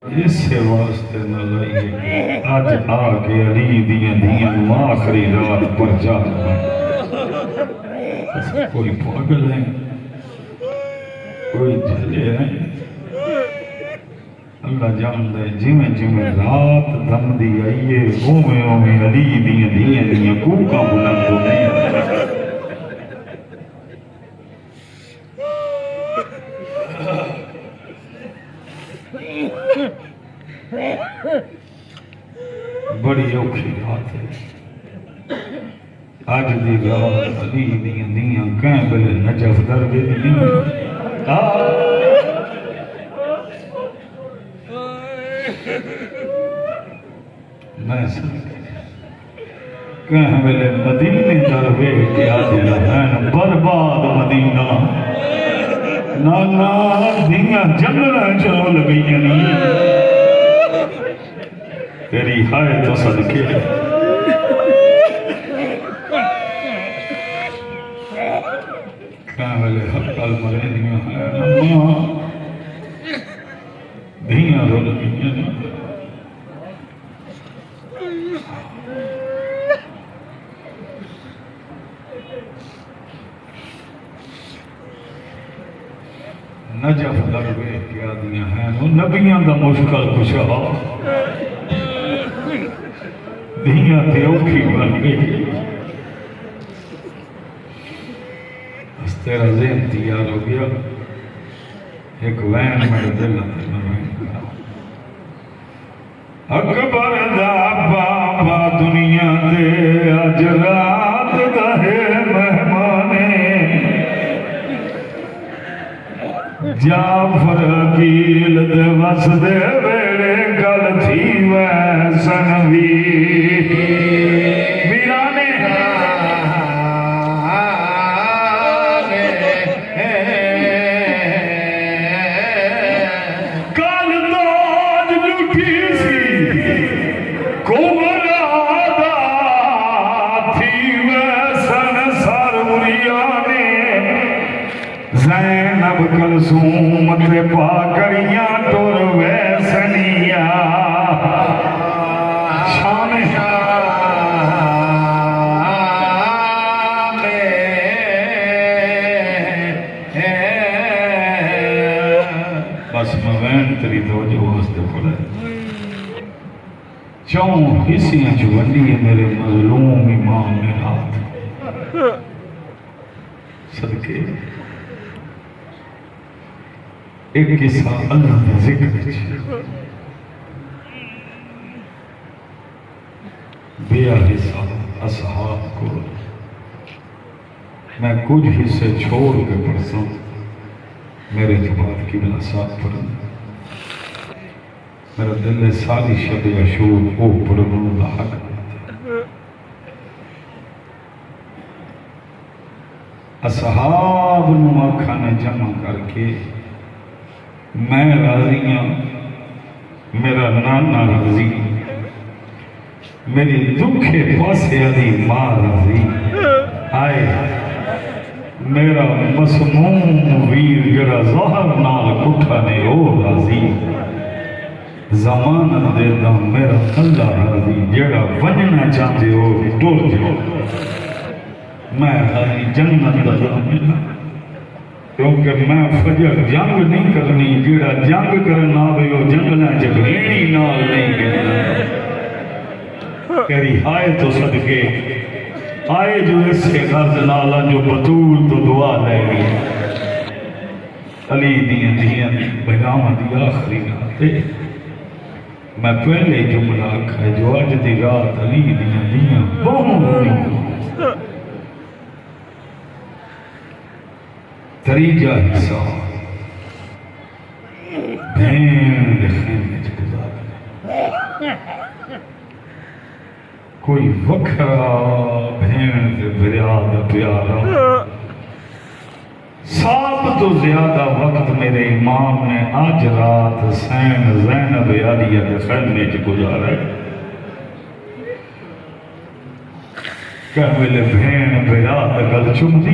اس واسطے نہ لائیے اج آ کے علی دیاں دیاں نو آخری رات پر جا کوئی پاگل ہے کوئی جھلے ہیں اللہ جان دے جویں جویں رات دم دی آئیے اوویں اوویں علی دیاں دیاں کوکاں بلند ہو گئیں بڑی اوکھی رات ہے آج دی رات علی دیاں دیاں کہیں بلے نجف در دے نہیں میں کہیں بلے مدینے در بے کیا دیا ہے برباد مدینہ نانا دیاں جنگلیں چلو لگئی نہیں تیری ہائے تو صدقے کہاں والے حق المرے دیاں ہے نماں دیاں رو لگیاں نجف دروے کیا دیاں ہیں نبیاں دا مشکل کشا دیاں تے اوکھی بن گئی اس تیرا ذہن تیار ہو گیا ایک وین میرے دل اکبر دا بابا دنیا دے اج رات دا ہے مہمانے جعفر عقیل دے وس دے ویڑے گل تھی ویسن ویرانے کل تاج لٹھی سی کومرادا تھی ویسن سروریانے زینب کلثوم تے پاکڑیاں ٹر ویسنیا شان بس میں وین تری توجہ واسطے پڑھے چون حصیاں جو ونڈی ہے میرے مظلوم امام رات صدقے ایک قصہ اللہ کا ذکر بیا حصہ اصحاب کو میں کچھ حصے چھوڑ کے پڑھتا میرے تو بعد قبلہ صاحب پڑھنا میرا دل ساری شب عاشور او پڑھنے کا حق اصحاب نو آنکھاں نے جمع کر کے میں راضی ہوں میرا نانا راضی میری دکھے پاسے علی ماں راضی آئے میرا مسموم ویر جڑا ظہر نال کٹھا نے او راضی زمانہ دے دا میرا اللہ راضی جڑا ونجنا چاہتے ہو ٹور جو میں راضی جنت دا ملا کیونکہ میں فجر جنگ نہیں کرنی جیڑا جنگ کرنا بھی وہ جنگلیں جگلینی نال نہیں کرنا کہری آئے تو صدقے آئے جو اس سے غرض نالا جو بطول تو دعا لے گی علی دیاں دیاں بیغامہ دی آخری رات میں پہلے جملہ کھائے جو آج دی رات علی دیاں دیاں بہت نہیں تریجہ حصہ بھین دکھیں میں گزارا کوئی وکھرا بھین دے بریاد پیارا سات تو زیادہ وقت میرے امام نے آج رات حسین زینب علیہ کے خیمے میں گزارا کہ ملے بھین بریاد گل چم دی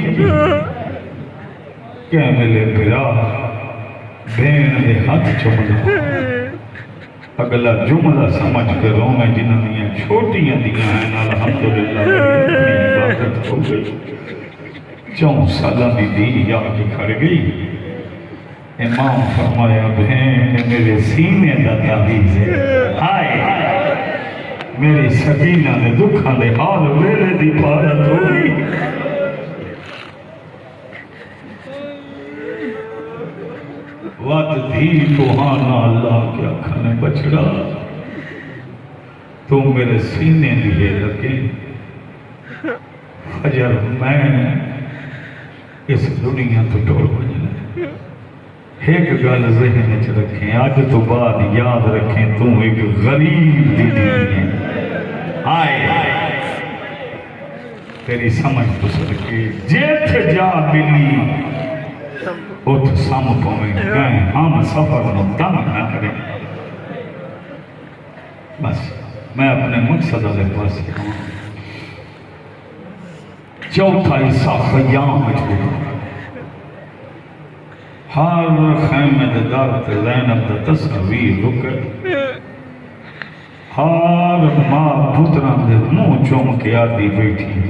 کہ ملے برا بین دے ہاتھ چمنا اگلا جملہ سمجھ کر رو میں جنہوں نے چھوٹیاں دیاں ہیں الحمدللہ میری عبادت ہو گئی 4 سالہ دی یاد کھڑ گئی امام فرمایا بہن میرے سینے دا تعویذ ہے ہائے میری سکینہ نے دکھاں دے حال ویلے دی پارت ہو گئی وات دھی توہانا اللہ کیا کھانے بچڑا تو میرے سینے دیئے لگے فجر میں اس دنیا تو ٹوڑ بجنے ایک گل ذہن چ رکھیں آج تو بعد یاد رکھیں تو ایک غریب دی ہے آئے تیری سمجھ تو سکے جیت جا ملی اتھ سام پویں گئے ہم سفر نو دم نہ کریں بس میں اپنے مقصد والے پاس ہوں چوتھا حصہ خیام مجبور ہر خیمے دے در تے زینب دا تصویر رکے ہر ماں پتران دے منہ چوم کے آدھی بیٹھی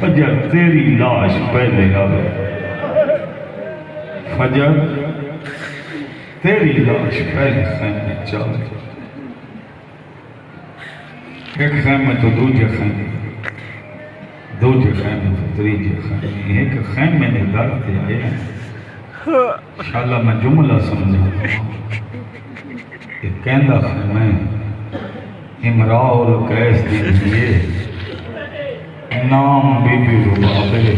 فجر تیری لاش پہلے آوے فجر تیری لاش پہلے خیمے چاہے ایک خیمے تو دوجہ خیمے دوجہ خیمے تو تریجہ خیمے ایک خیمے نے در تے آئے ہیں انشاءاللہ میں جملہ سمجھا کہ کہندہ خیمے امراؤ القیس دیجئے نام بی بی ربابے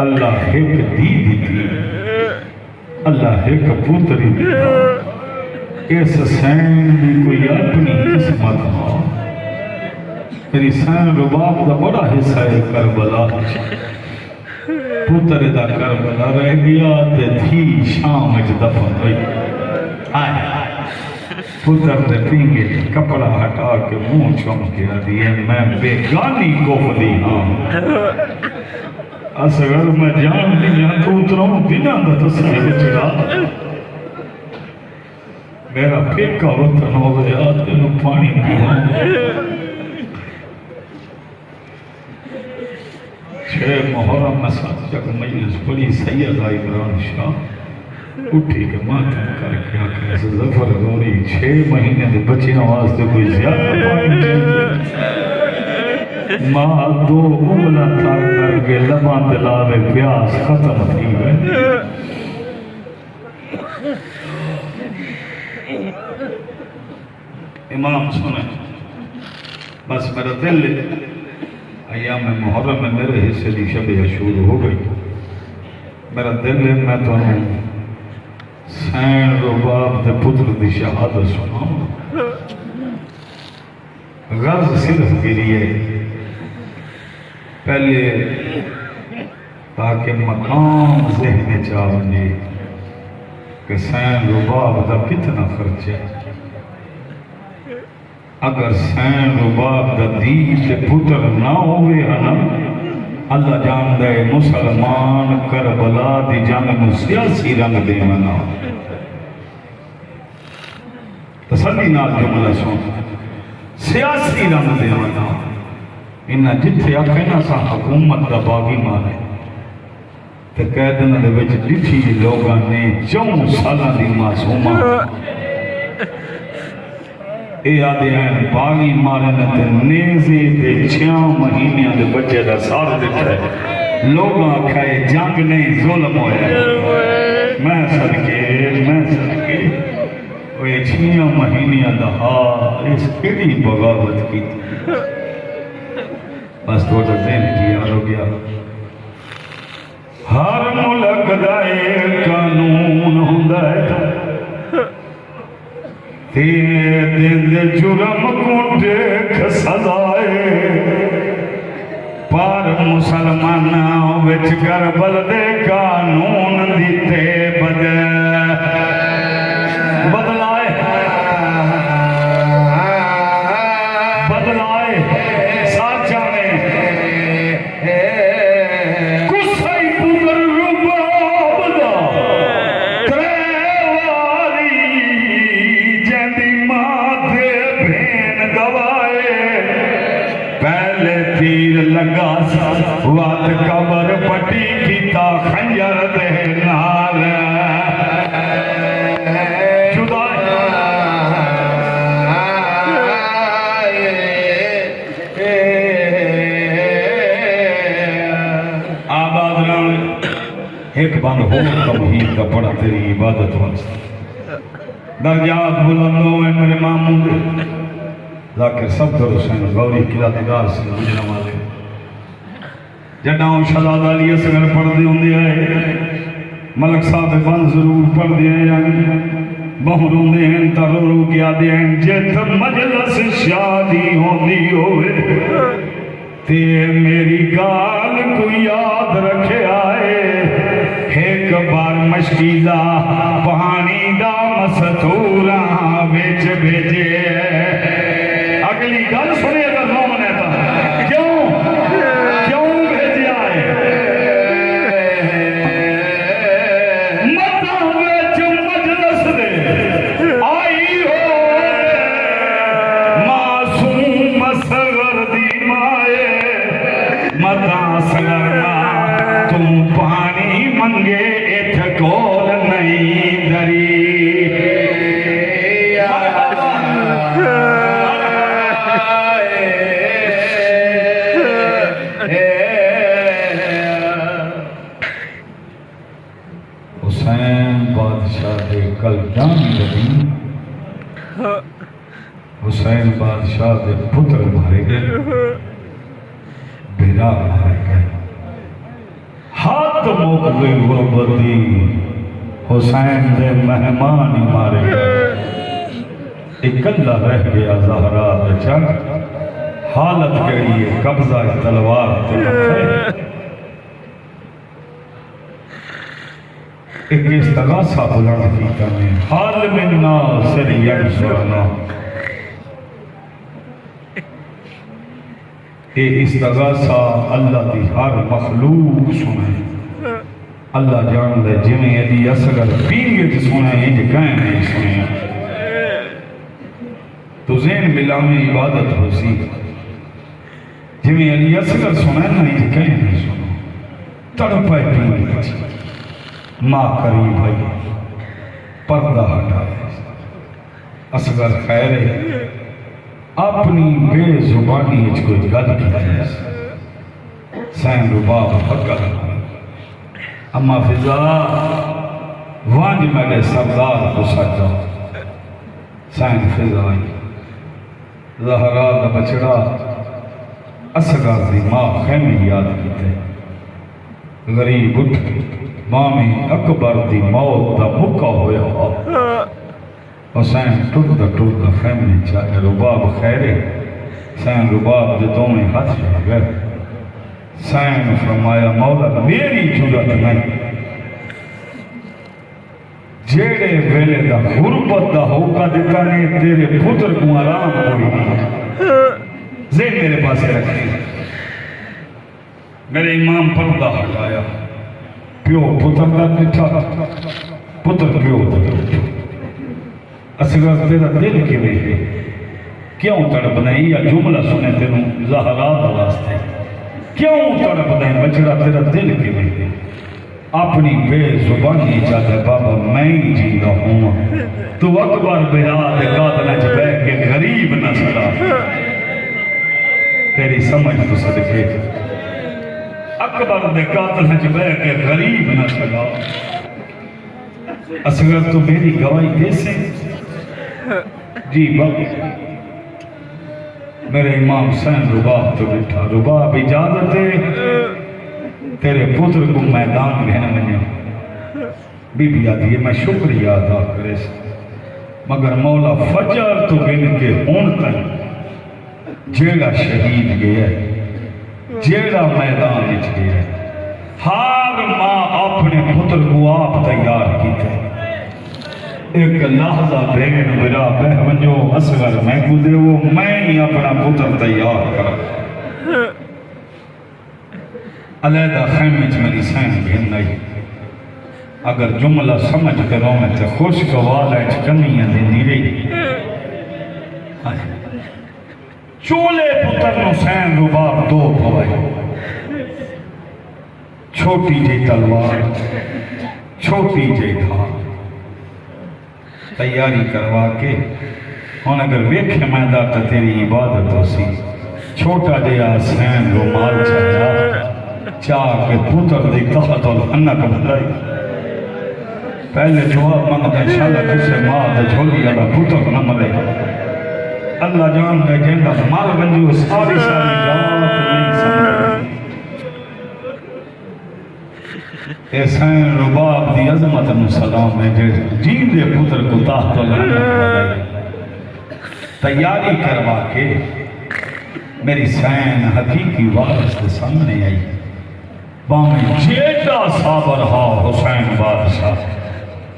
اللہ ایک دی دی اللہ ایک پوتری دی اس سین بھی کوئی اپنی قسمت ہو میری سین رباب دا بڑا حصہ ہے کربلا پوتر دا کربلا رہ گیا تے تھی شام اچ دفن ہوئی آئے پوتر دے پینگے کپڑا ہٹا کے منہ چوم کے دیئے میں بیگانی کوفلی ہاں اصغر میں جان دیا تو اتراؤں دینا دا تصویر چڑا میرا پھیکا وطن ہو گیا تینوں پانی دیا 6 محرم میں 7 جگ مجلس پڑی سید آئی بران شاہ اٹھی کے ماتم کر کے آکے ایسے ظفر غوری 6 مہینے دے بچیاں واسطے کوئی زیادہ پانی چاہیے ماں 2 انگلا تار کر کے لبان دلاوے پیاس ختم تھی ہے امام سنیں بس میرا دل ایام محرم میں میرے حصے دی شب عاشور ہو گئی میرا دل ہے میں تو سین رباب دے پتر دی شہادت سناؤں غرض صرف کے لیے پہلے تاکہ مقام ذہن چاہنے کہ سین رباب دا کتنا خرچ ہے اگر سین رباب دا دید پتر نہ ہوئے ہنا اللہ جان دے مسلمان کربلا دی جنگ میں سیاسی رنگ دے منا تسلی نال جملہ سن سیاسی رنگ دے منا انہا جتھے اکھینا سا حکومت دا باغی مارے تے قیدن دے وچ ڈٹھی لوگاں نے 4 سالہ دی معصومہ اے آدھے ہیں باغی مارنے تے نیزے تے 6 مہینے دے بچے دا سار دیتا ہے لوگاں کھائے جنگ نہیں ظلم ہویا میں صدقے وہ 6 مہینے دا اس کڑی بغاوت کی تھی بس تھوڑا ذہن کیا ہو گیا ہر ملک دائے قانون ہوندہ ہے تیرے دل جرم کو دیکھ سزائے پر مسلمانوں وچ کربل دے قانون دیتے بدلائے ساتھ جانے کسائی پتر رباب دا تریواری وات قبر پٹی کیتا خنجر دے نال جدا آباد رہے ایک بند ہو توحید کا بڑا تیری عبادت واسطے درجات بلندوں میں میرے ماموں دے ذاکر صفدر حسین غوری قلعہ دیدار سے مجھنا والے جنہوں شہزاد علی اصغر پڑھ دے ہوں دے آئے ملک صاحب بند ضرور پڑھ دے آئے بہروں دے ہیں ترورو کیا دے ہیں جت مجلس شادی ہوندی ہوئے تے میری گال کو یاد رکھے آئے ایک بار مشکیزہ پانی دا مستوراں بیچ بیجے اگلی گل سنے اگر نومن ہے تا کیوں بھیجے آئے مدہ بیچ مجلس دے آئی ہو معصوم صغر دی مائے مدہ صغرنا تم پانی منگے ایتھ کول نہیں دری حسین بادشاہ دے کل جان لگی حسین بادشاہ دے پتر مارے گئے بیرا مارے گئے ہاتھ موک گئی غربتی حسین دے مہمان ہی مارے گئے اکلا رہ گیا زہرا بچن حالت کہی ہے قبضہ تلوار تلفے ایک استغاثہ بلند کی کرنے حال من ناصر ینصرنا اے استغاثہ اللہ دی ہر مخلوق سنے اللہ جان دے جمیں علی اصغر پینگے جو سنے ہیں جو کہیں نہیں سنے تو ذہن ملامی عبادت ہو سی جمیں علی اصغر سنے نہیں جو کہیں نہیں سنے تڑپائے پینگے بچی ماں قریب ہے پردہ ہٹائے اصغر خیر ہے اپنی بے زبانی اچھ کوئی گل کی ہے سین رباب حقر اما فضا وانج میرے سردار کو سجا سین فضا زہرا دا بچڑا اصغر دی ماں خیمی یاد کیتے غریب اٹھ مامی اکبر دی موت دا مکہ ہویا حسین ٹوٹا خیمنے چاہے رباب خیرے سین رباب دے دومیں ہاتھ جا گئے سین فرمایا مولا میری جرت نہیں جیڑے ویلے دا غربت دا ہوکا دیتا نے تیرے پتر کو آرام ہوئی ذہن میرے پاس رکھیں میرے امام پردہ ہٹایا پیو پتر دا نٹھا پتر پیو دا نٹھا اصغر تیرا دل کی بھی ہے کیوں تڑپ نہیں یا جملہ سنے تینوں زہرات واسطے کیوں تڑپ نہیں بچڑا تیرا دل کی بھی ہے اپنی بے زبانی چاہتے بابا میں ہی جیتا ہوں تو اکبر بہاد قاتل جبہ کے غریب نہ سلا تیری سمجھ تو صدقے اکبر قاتل جبہ کے غریب نہ سلا اصغر تو میری گواہی دے سے جی بابا میرے امام حسین رباب تو بیٹھا رباب اجازت ہے تیرے پتر کو میدان بہن منیا بی بی آدھی ہے میں شکریہ ادا کرے سے مگر مولا فجر تو بن کے ہون تن جیڑا شہید گیا ہے جیڑا میدان اچ گیا ہے ہر ماں اپنے پتر کو آپ تیار کی تھے ایک لحظہ بین برا بہونجو اصغر میں کو دے وہ میں ہی اپنا پتر تیار کرا علیدہ خیمج میری سین بہن نہیں اگر جملہ سمجھ کر رو میں تے خوش گوالا اچھ کمیاں دے دی رہی چولے پتر نو سین رباب دو پوائے چھوٹی جی تلوار چھوٹی جی ڈھال تیاری کروا کے ہن اگر ویکھے میں دا تے تیری عبادت ہو سی چھوٹا جہا حسین رومال چاہیا چاہ کے پتر دی تحت الحنک بلائی پہلے جواب منگتا انشاءاللہ کسے ماں دے جھولی والا پتر نہ ملے اللہ جان دے جنگا مار بنجو ساری ساری رات نہیں سمجھ حسین رباب دی عظمت سلام ہے جین دے پتر کو تحت الحنک بلائی تیاری کروا کے میری سین حقیقی وارث کے سامنے آئی بامی جیدہ صابر ہا حسین بادشاہ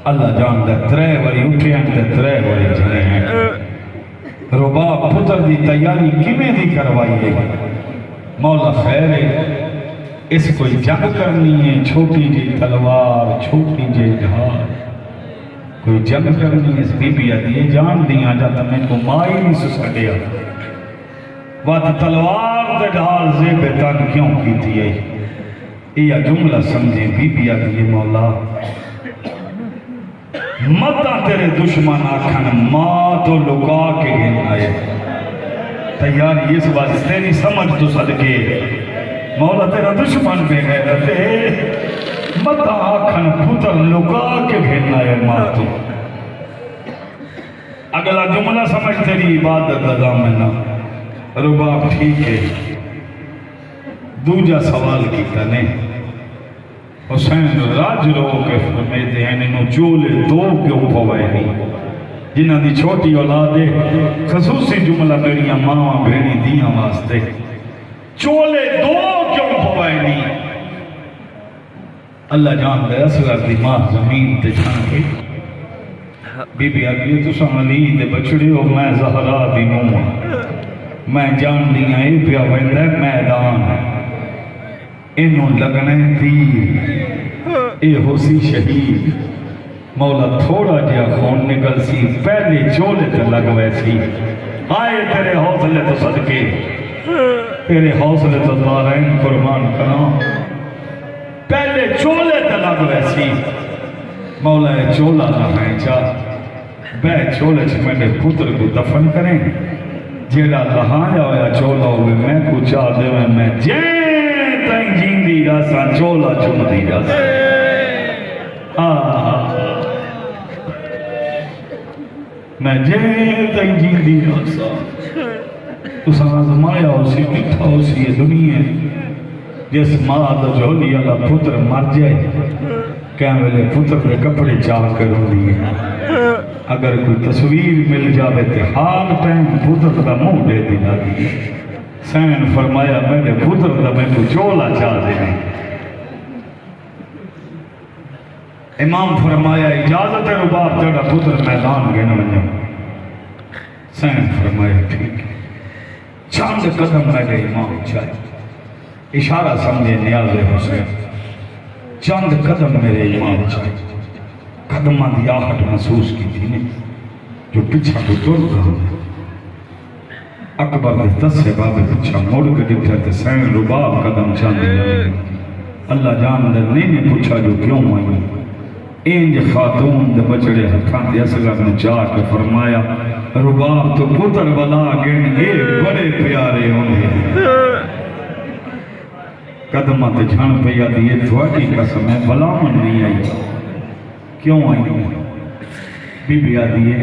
اللہ جان دے ترے وری اٹھے ہیں دے ترے وری جنے ہیں رباب پتر دی تیاری کمیں دی کروائی ہے مولا خیر ہے اس کوئی جنگ کرنی ہے چھوٹی جی تلوار چھوٹی جی ڈھال کوئی جنگ کرنی ہے اس بی بی آدھی جان دیا جاتا میں کو مائی نہیں سسکڑیا وقت تلوار دے ڈھال زیب تن کیوں کی تھی یہ جملہ سمجھیں بی بی آدھی مولا مدہ تیرے دشمن آکھن ماں تو لکا کے گن آئے تیاری اس بات تیری سمجھ تو صدقے مولا تیرا دشمن بے گئے رہتے مدہ آکھن پتر لکا کے گن آئے ماں تو اگلا جملہ سمجھ تیری عبادت لگا میں نہ رباب ٹھیک ہے دوجہ سوال کیتا نہیں حسین راج رو کے فرمیتے ہیں انہوں چولے دو کیوں پوائے نہیں جنہ دی چھوٹی اولادے خصوصی جملہ میریاں ماں بھینی دیاں واسطے چولے دو کیوں پوائے نہیں اللہ جان دے اصغر دی ماں زمین تے چھان گئی بی بی آگئی تو سن علی دے بچڑے ہو میں زہرا دی نوہ میں جان دیا اے پیا ویندہ میدان انہوں لگنے تیر اے ہو سی شہید مولا تھوڑا جیا خون نکل سی پہلے چولے تے لگوے سی آئے تیرے حوصلے تو صدقے تیرے حوصلے تو دارین قربان کرنا پہلے چولے تے لگوے سی مولا اے چولا لگائیں چاہ بے چولے سے میں نے پتر کو دفن کریں جیڑا لہایا ہویا چولا ہوئے میں کو چاہ دے میں جین تائیں جین دی راسا چولا چون دی راسا میں جین تائیں جین دی راسا تو سنازمایا ہو سی مٹھا ہو سی یہ دنیا جس ماں دا جھولی اللہ پتر مر جائے کیا ملے پتر پہ کپڑے چاہ کروں دیئے اگر کوئی تصویر مل جاوے تے حال ٹائم پتر دا منہ دے دینا دیئے سین فرمایا میں نے پتر دا میں کو چولا چاہ دینے امام فرمایا اجازت ہے رباب جڑا پتر میدان گئے نہ سین فرمایا ٹھیک ہے چاند قدم میں گئے امام چاہے اشارہ سمجھے نیاز حسین چند قدم میرے امام چاہے قدمہ دی آہٹ محسوس کی تھی نے جو پچھا کو دور رہا ہے اکبر نے 10 سے بابے پچھا موڑ کے دکھا تے سین رباب قدم چاندی جانے اللہ جان دے نے پوچھا جو کیوں آئی اینج خاتون دے بچڑے ہتھان دے اصغر نے چاہ کے فرمایا رباب تو پتر بلا گن یہ بڑے پیارے ہونے قدمہ تے جھان پہ یاد یہ دھواٹی قسم ہے بلا من نہیں آئی کیوں آئی بی بی آدھی ہے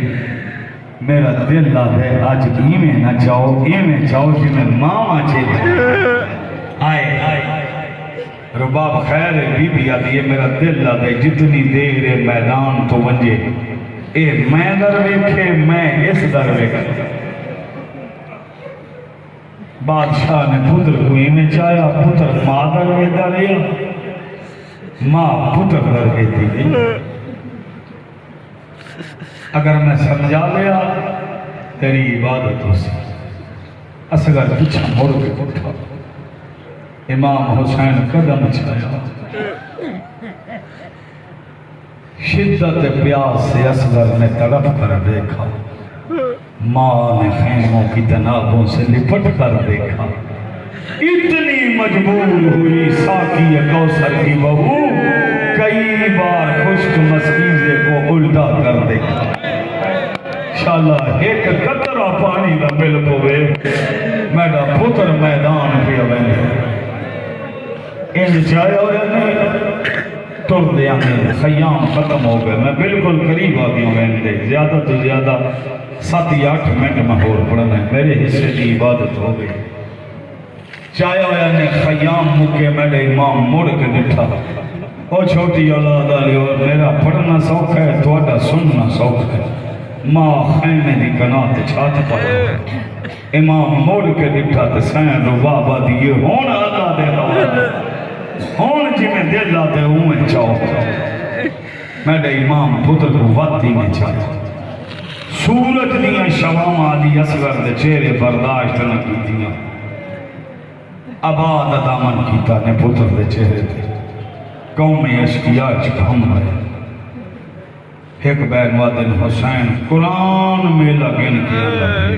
میرا دل لاد ہے آج ایمیں نہ چاہو جی میں ماما چلے آئے رباب خیر ہے بی بی آدھی ہے میرا دل لاد ہے جتنی دیر میدان تو ونجے اے میں در ویکھے میں اس در ویکھے بادشاہ نے پتر کو ایمیں چاہیا پتر ماں در ویدہ رہیا ماں پتر در ویدی اگر میں سمجھا لیا تیری عبادت ہو سی اصغر پچھا موڑ کے اٹھا امام حسین قدم چھایا شدت پیاس سے اصغر نے تڑپ کر دیکھا ماں نے خیموں کی تنابوں سے لپٹ کر دیکھا اتنی مجبور ہوئی ساقی کوثر کی بہو کئی بار خشک مسکیزے کو الٹا کر دے شالا ایک قطرہ پانی نہ مل پوے میرا پتر میدان پہ آوے ان جائے ہوئے نہیں تر دیا میں خیام ختم ہو گئے میں بالکل قریب آ گیا میں دے زیادہ تو زیادہ 7-8 منٹ میں اور پڑھنا ہے میرے حصے کی عبادت ہو گئی چاہے ہویا نے خیام مکے میرے امام مڑ کے نٹھا او چھوٹی اولاد آلی اور میرا پڑھنا سوکھ ہے توڑا سننا سوکھ ہے ماں خیمے دی کنات چھات پر امام مڑ کے نٹھا تے سین رو بابا دیئے ہون آتا دے رہا ہون جی میں دل لاتے ہوئے چاہو میرے امام پتر کو وقتی میں چاہتا سورج دیا شوام آدھی اصغر دے چہرے برداشت نہ کی دیا آباد دامن کیتا نے پتر دے چہرے تھے قوم اشکیا چکھم رہے ایک بین وادن حسین قرآن میں لگن کے اللہ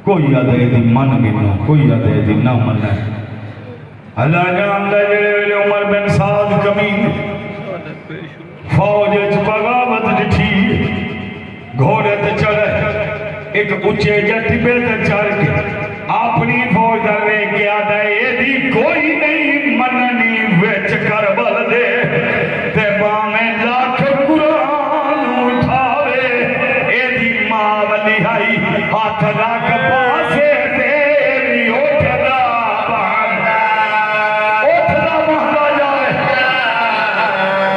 کوئی یادے دی من گنو کوئی یادے دی نہ من ہے اللہ جان لے عمر بن سعد کمین فوج بغاوت ڈٹھی گھوڑے تے چڑھے ایک اچھے جٹی پہ تے چڑھ کے اپنی فوج دروے کیا دے دی کوئی نہیں مننی ویچ کربل دے تے بامیں لاکھ قرآن اٹھاوے اے دی ماں ولی آئی ہاتھ راک پاسے تیری اٹھدا بہانا اٹھدا بہانا جائے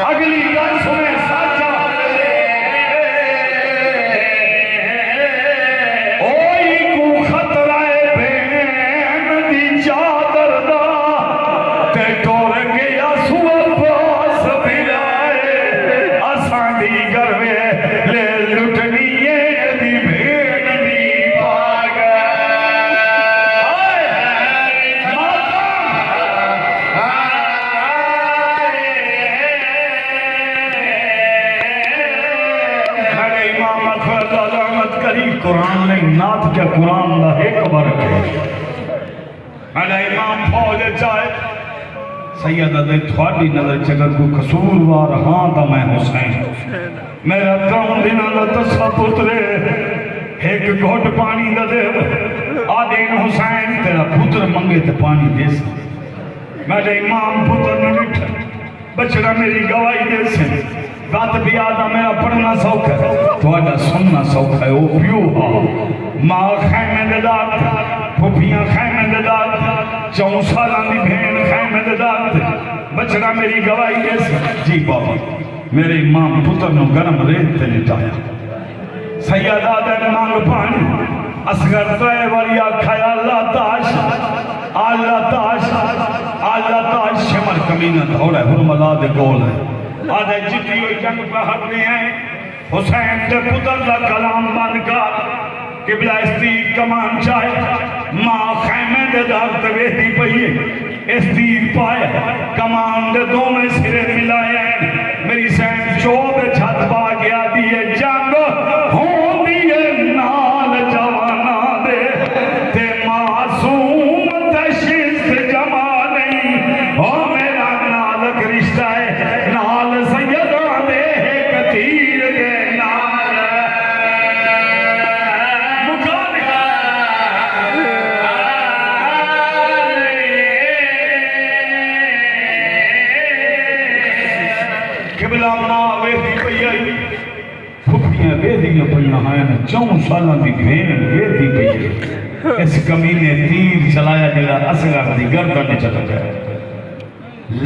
اگلی گل سنے ساچا اوئی کو خطرہ بین دی چادر دا تے ٹور گیا سوال پاس بلائے اساں دی گروے لے لٹنی دی بین دی باگ میرے امام اکبر علامت کری قرآن نہیں نات کیا قرآن دا ایک برک ہے میرے امام فوج چاہے سیدہ دے تھوڑی نظر چکر کو قصوروار ہاں تا میں حسین میرا کام دینا دا تصفہ پترے ایک گھوٹ پانی دا دے آدین حسین تیرا پتر منگے تے پانی دے سا میرے امام پتر نے لٹھا بچڑا میری گواہی دے سے بات بھی آدھا میرا پڑھنا سوکھ ہے توڑا سننا سوکھ ہے وہ پیو ہاں ماں خیمے دے دار پھوپیاں خیمے دے دار 4 سالان دی بھین خیمے دے دار بچڑا میری گواہی دے سے جی بابا میرے امام پتر نے گرم ریت تے لٹایا سیدہ دے مانگ پانی اصغر ترے وریا کھایا اللہ تاش اللہ تاش اللہ تاش شمر کمینہ دھوڑا ہے حرملہ دے گول ہے آدھے جتی ہوئی جنگ پہ ہٹنے ہیں حسین دے پتر دا کلام بند کر قبلہ استیر کمان چاہے ماں خیمے دے دار تویدی پہیے استیر پائے کمان دے دو میں سرے ملائے میری سین چوب چھت پا گیا دیئے جنگ ہوں دیئے نال جوانا دے تے معصوم تشست جمع نہیں ہو میرا نالک رشتہ ہے نال سیدہ دے کتیر دے نال قبلہ ماں ویدی پئی آئی پھپیاں ویدیاں پئیاں ہیں 4 سالان دی بھین ویدی پئی ہے اس کمینے تیر چلایا جلا اصغر دی گردن چلتا ہے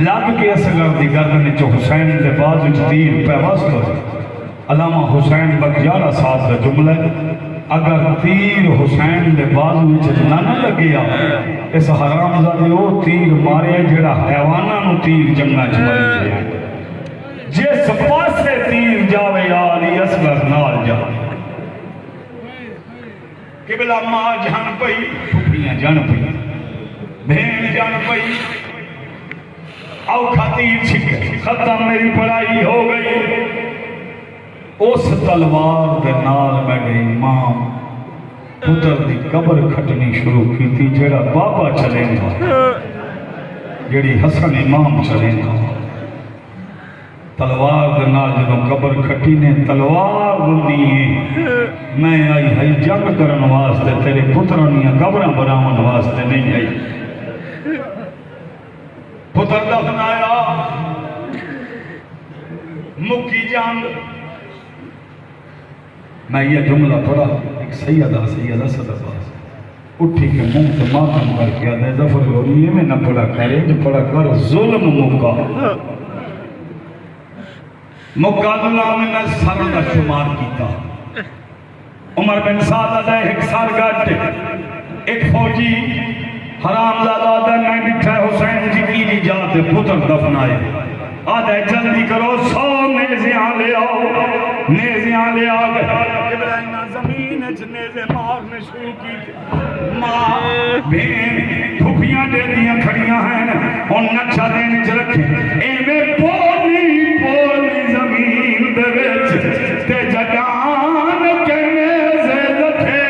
لگ کے اصغر دی گردن چو حسین دے بازو تیر پہ واسطہ ہے علامہ حسین بکیارہ صاحب کا جملہ اگر تیر حسین دے بازو نہ لگیا اس حرام زادے وہ تیر مارے جڑا حیوانہ نو تیر جنگا چماری جائے جس پاسے تیر جاوے آلی اصغر نال جاوے قبلہ ماں جان پئی پھپیاں جان پئی بھین جان پئی او خطیر چھکے ختم میری پڑھائی ہو گئی اس تلوار دے نال میرے امام پتر دی قبر کھٹنی شروع کی تھی، جیڑا بابا چلیں گا، جیڑی حسن امام چلیں گا، تلوار دے نال جدوں قبر کھٹی نے تلوار بنی، میں آئی ہے جنگ کرن واسطے، تیرے پترانیاں قبراں بناون واسطے نہیں آئی۔ پتر دفنایا، مکی جنگ۔ میں یہ جملہ پڑھا، ایک سیدہ صدر باز اٹھی کے منہ تو ماتم کر کے آدھے دفر ہوئی میں نہ پڑھا کرے جو پڑھا کر ظلم مکا اللہ میں نے سر کا شمار کیتا۔ عمر بن سعد آدھے ایک سر گٹ، ایک فوجی حرام زادہ آدھے میں بٹھا حسین جی کی جی جاتے پتر دفنائے، آدھے جلدی کرو 100 نیزیاں لے آؤ، نیزیاں لے آ گئے۔ ابراہیم زمین نیزے مارنے شروع کی، ماں بین پھوپیاں دے دیاں کھڑیاں ہیں اور نقشہ دینے چ رکھے، ایویں پولی پولی زمین دے وچ تے جگان کے نیزے لٹھے،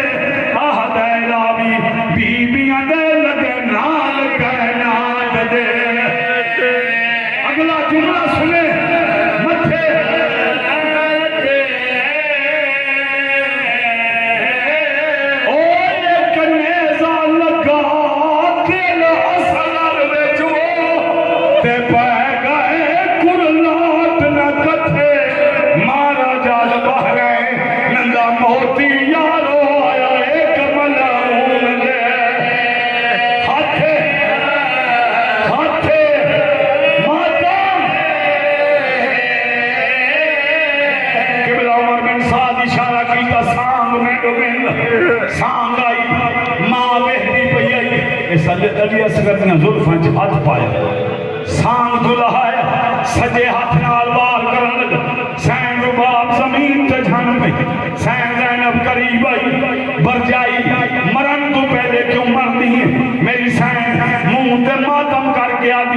آدھے لاوی بیبیاں دے لگے نال کائنات دے۔ اگلا جملہ سنے، متھے علی اصغر نے زلفاں چ ہاتھ پایا، سانگ دلہایا، سجے ہاتھ نال وار کرن لگا، سین رباب زمین تے جھن پئی، سین زینب قریب آئی، بر جائی، مرن تو پہلے کیوں مردی ہے میری سین، منہ تے ماتم کر کے آدھی